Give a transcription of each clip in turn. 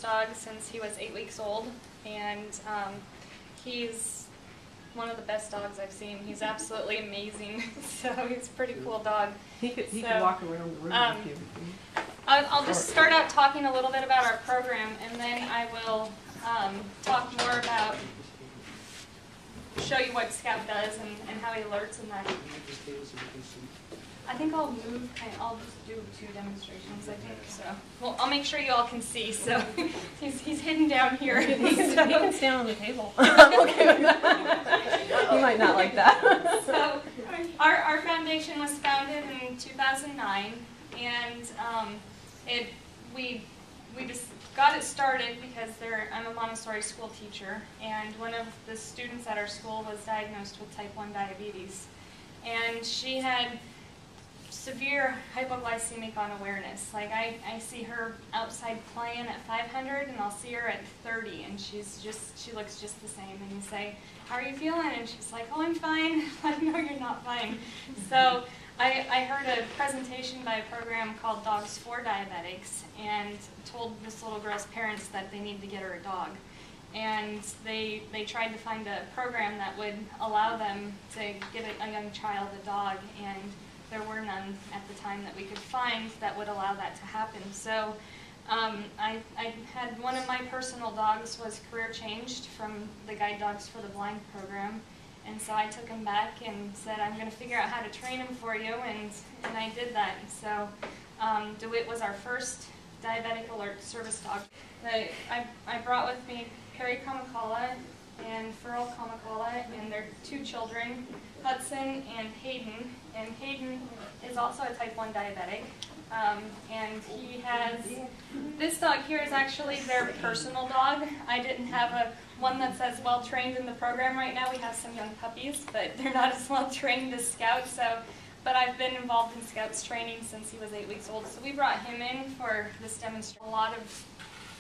service dog since he was 8 weeks old, and he's one of the best dogs I've seen. He's absolutely amazing. So he's a pretty cool dog. He could walk around the room with you. I'll just start out talking a little bit about our program, and then I will talk more about, show you what Scout does and how he alerts and that. I think I'll move, I'll just do 2 demonstrations, I think, so. Well, I'll make sure you all can see, so he's hidden down here. He can stand on the table. I'm okay with that. You might not like that. So, our foundation was founded in 2009, and we just got it started because I'm a Montessori school teacher, and one of the students at our school was diagnosed with type 1 diabetes, and she had severe hypoglycemic unawareness. Like I see her outside playing at 500, and I'll see her at 30, and she looks just the same. And you say, "How are you feeling?" And she's like, "Oh, I'm fine." Like, "No, you're not fine." So I heard a presentation by a program called Dogs for Diabetics, and told this little girl's parents that they need to get her a dog. And they tried to find a program that would allow them to get a young child a dog, and there were none at the time that we could find that would allow that to happen. So I had one of my personal dogs was career changed from the Guide Dogs for the Blind program, and so I took him back and said, "I'm going to figure out how to train him for you," and I did that. So DeWitt was our first diabetic alert service dog. I brought with me Perry Kamakaala and Feral Kamakaala and their 2 children, Hudson and Hayden. And Hayden is also a type 1 diabetic. And he has, this dog here is actually their personal dog. I didn't have one that's as well trained in the program right now. We have some young puppies, but they're not as well trained as Scout. But I've been involved in Scout's training since he was 8 weeks old. So we brought him in for this demonstration. A lot of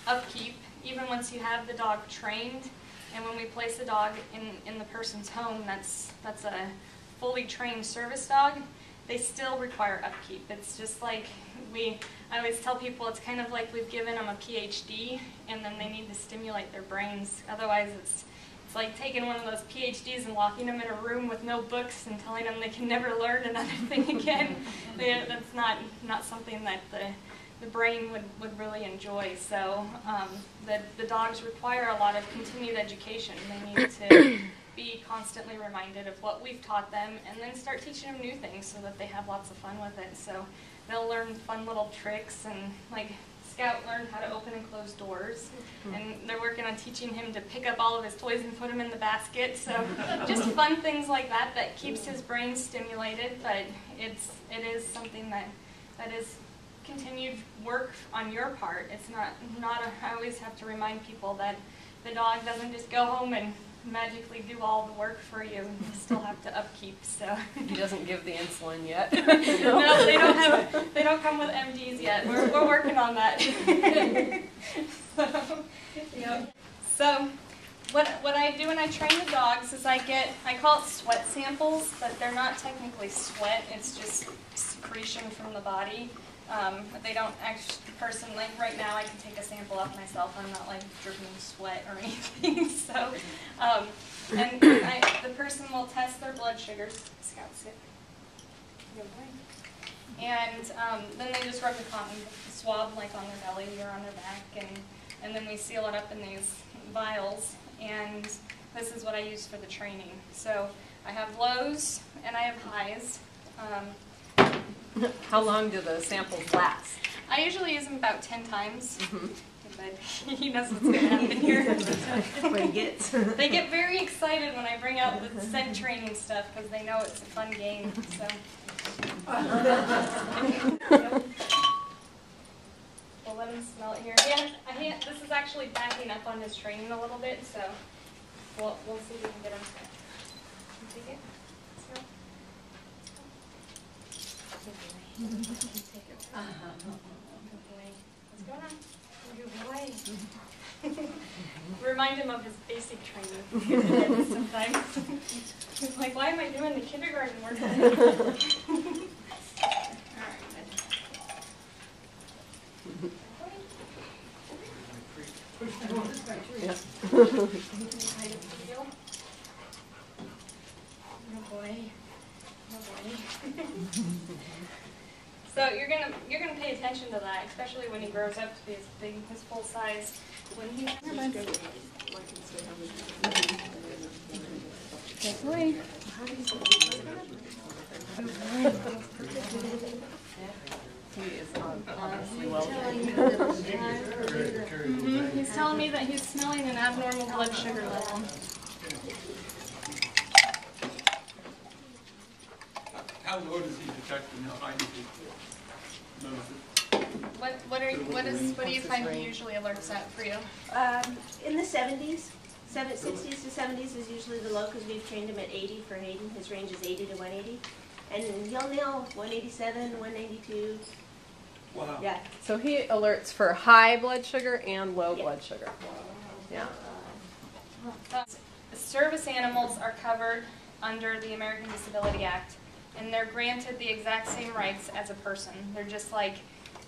upkeep, even once you have the dog trained. And when we place a dog in the person's home, that's a fully trained service dog, they still require upkeep. It's just like I always tell people, it's kind of like we've given them a PhD, and then they need to stimulate their brains. Otherwise, it's like taking one of those PhDs and locking them in a room with no books and telling them they can never learn another thing again. That's not something that the brain would really enjoy. So the dogs require a lot of continued education. They need to be constantly reminded of what we've taught them, and then start teaching them new things so that they have lots of fun with it. So they'll learn fun little tricks, and like Scout learned how to open and close doors, and they're working on teaching him to pick up all of his toys and put them in the basket. So just fun things like that keeps his brain stimulated, but it is something that is continued work on your part. It's I always have to remind people that the dog doesn't just go home and magically do all the work for you. You still have to upkeep. So he doesn't give the insulin yet. No, they don't come with MDs yet. We're working on that. So what I do when I train the dogs is I call it sweat samples, but they're not technically sweat. It's just secretion from the body. They don't actually, personally, right now I can take a sample of myself. I'm not like dripping sweat or anything. So, and the person will test their blood sugars. Scout, sit. Good boy. And then they just rub the cotton swab like on their belly or on their back, and then we seal it up in these vials. And this is what I use for the training. So I have lows and I have highs. How long do the samples last? I usually use them about 10 times, but he knows what's going to happen here. They get very excited when I bring out the scent training stuff because they know it's a fun game. So. We'll let him smell it here. This is actually backing up on his training a little bit, so we'll see if we can get him to take it. Smell. What's going on? Good boy. Remind him of his basic training sometimes. He's like, why am I doing the kindergarten work? Alright, good. So you're gonna pay attention to that, especially when he grows up to be as big, his full size. When he He is honestly well. He's telling me that he's smelling an abnormal blood sugar level. How low does he detect and how high does he notice it? What do you find he usually alerts at for you? In the 70s, 60s to 70s is usually the low because we've trained him at 80 for Hayden. His range is 80 to 180. And he'll nail 187, 192. Wow. Yeah. So he alerts for high blood sugar and low blood sugar. Yeah. Service animals are covered under the American Disability Act, and they're granted the exact same rights as a person. They're just like,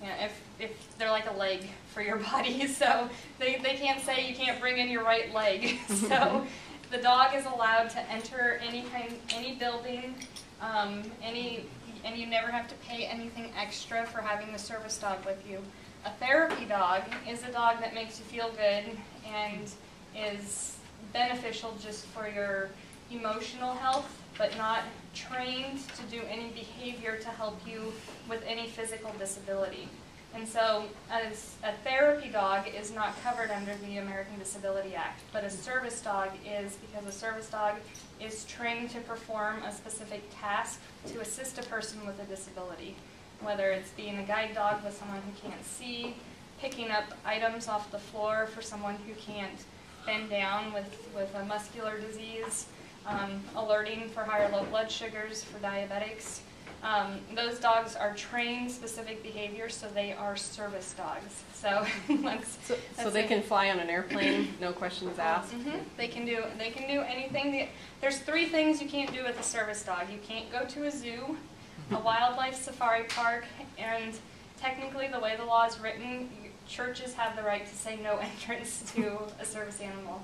you know, if they're like a leg for your body, so they can't say you can't bring in your right leg. So the dog is allowed to enter any building, and you never have to pay anything extra for having the service dog with you. A therapy dog is a dog that makes you feel good and is beneficial just for your emotional health, but not trained to do any behavior to help you with any physical disability. And so as a therapy dog is not covered under the American Disability Act, but a service dog is, because a service dog is trained to perform a specific task to assist a person with a disability, whether it's being a guide dog with someone who can't see, picking up items off the floor for someone who can't bend down with a muscular disease, alerting for high or low blood sugars for diabetics. Those dogs are trained specific behaviors, so they are service dogs. So so they can fly on an airplane, no questions asked. They can do anything. There's 3 things you can't do with a service dog. You can't go to a zoo, a wildlife safari park, and technically the way the law is written, churches have the right to say no entrance to a service animal.